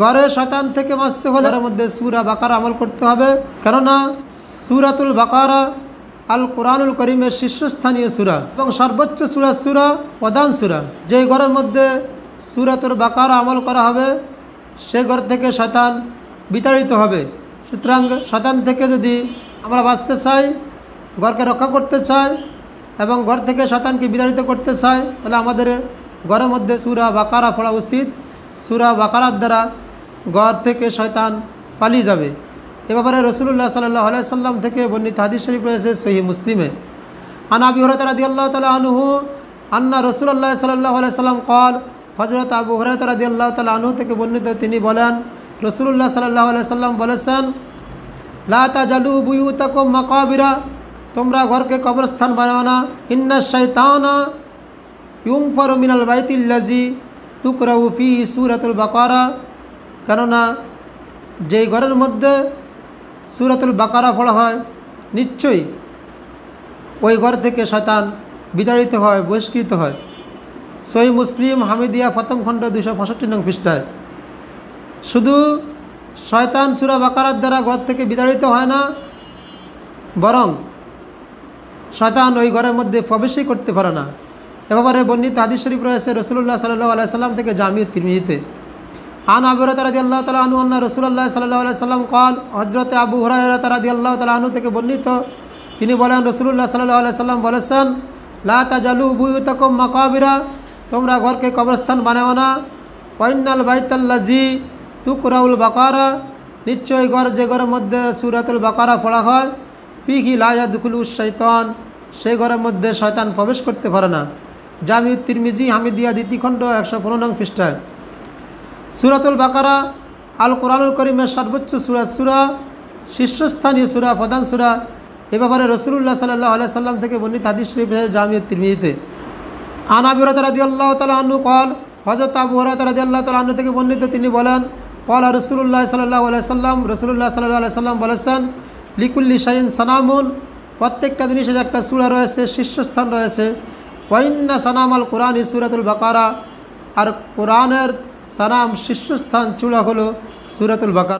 ঘরে শয়তান থেকে বাঁচতে হলে এর মধ্যে সূরা বাকারা আমল করতে হবে, কেননা সূরাতুল বাকারা আল কোরআনুল করিমের শীর্ষস্থানীয় সূরা এবং সর্বোচ্চ সূরা প্রধান সূরা। যেই ঘরের মধ্যে সূরাতুল বাকারা আমল করা হবে সেই ঘর থেকে শয়তান বিতাড়িত হবে। সুতরাং শয়তান থেকে যদি আমরা বাঁচতে চাই, ঘরকে রক্ষা করতে চাই এবং ঘর থেকে শয়তানকে বিতাড়িত করতে চাই, তাহলে আমাদের ঘরের মধ্যে সূরা বাকারা পড়া উচিত। সূরা বাকারার দ্বারা ঘর থেকে শয়তান পালিয়ে যাবে। এ ব্যাপারে রাসূলুল্লাহ সাল্লাল্লাহু আলাইহি সাল্লাম থেকে বর্ণিত হাদিস শরীফ রয়েছে সহিহ মুসলিমে। আন আবি হুরায়রা রাদিয়াল্লাহু তাআলা আনহু আন্না রাসূলুল্লাহ সাল্লাল্লাহু আলাইহি সাল্লাম قال হযরত আবু হুরায়রা রাদিয়াল্লাহু তাআলা আনহু থেকে বর্ণিত, তিনি বলেন রাসূলুল্লাহ সাল্লাল্লাহু আলাইহি সাল্লাম বলেছেন, লা তাজালু বুয়ুতাকুম মাকাবিরা, তোমরা ঘরকে কবরস্থান বানাও না। ইন্না শাইতানা ইউনফারু মিনাল বাইতিল্লাযী তুকরাউ ফীহি সূরাতুল বাকারা, কেননা যেই ঘরের মধ্যে সূরাতুল বাকারা পড়া হয় নিশ্চয়ই ওই ঘর থেকে শয়তান বিতাড়িত হয়, বহিষ্কৃত হয়। সহিহ মুসলিম হামিদিয়া প্রথম খণ্ড 265 নং পৃষ্ঠায়। শুধু শয়তান সূরা বাকারার দ্বারা ঘর থেকে বিতাড়িত হয় না, বরং শয়তান ওই ঘরের মধ্যে প্রবেশই করতে পারে না। এ ব্যাপারে বর্ণিত হাদিস শরীফ রয়েছে রাসূলুল্লাহ সাল্লাল্লাহু আলাইহি সাল্লাম থেকে জামি তিরমিজিতে। আন আবু হুরায়রা রাদিয়াল্লাহু তাআলা আনহু আন্না রাসূলুল্লাহ সাল্লাল্লাহু আলাইহি সাল্লাম قال হযরত আবু হুরায়রা রাদিয়াল্লাহু তাআলা আনহু থেকে বর্ণিত, তিনি বলেন রাসূলুল্লাহ সাল্লাল্লাহু আলাইহি সাল্লাম বলেছেন, লা তাজালু বুয়ুতাকুম মাকাবিরা, তোমরা ঘরকে কবরস্থান বানাও না। ওয়াইনাল বাইতাল্লাযী তুকরাউল বাকারা, নিশ্চয়ই ঘর যে ঘরের মধ্যে সূরাতুল বাকারা পড়া হয়, ফীহি লা ইয়াদখুলুশ শাইতান, সেই ঘরের মধ্যে শয়তান প্রবেশ করতে পারে না। জামি তিরমিজি হামিদিয়া দ্বিতীয় খণ্ড 115 নং পৃষ্ঠায়। সূরাতুল বাকারা আল কোরআনুল করিমের সর্বোচ্চ সূরা, শীর্ষস্থানীয় সূরা, প্রধান সূরা। এ ব্যাপারে রাসূলুল্লাহ সাল্লাল্লাহু আলাইহি সাল্লাম থেকে বর্ণিত হাদিস শরীফ রয়েছে জামি তিরমিজিতে। আন আবি হুরায়রা রাদিয়াল্লাহু তাআলা আনহু قال হযরত আবু হুরায়রা রাদিয়াল্লাহু তাআলা আনহু থেকে বর্ণিত, তিনি বলেন, قال রাসূলুল্লাহ সাল্লাল্লাহু আলাইহি সাল্লাম, রাসূলুল্লাহ সাল্লাল্লাহু আলাইহি সাল্লাম বলেছেন, লিকুল্লি শাইইন সানামুন, প্রত্যেকটা জিনিসের একটা সূরা রয়েছে, শীর্ষস্থান রয়েছে। ওয়াইন্না সানামাল কোরআনি সূরাতুল বাকারা, আর কোরআনের সানাম শীর্ষস্থান চূড়া হলো সূরাতুল বাকারা।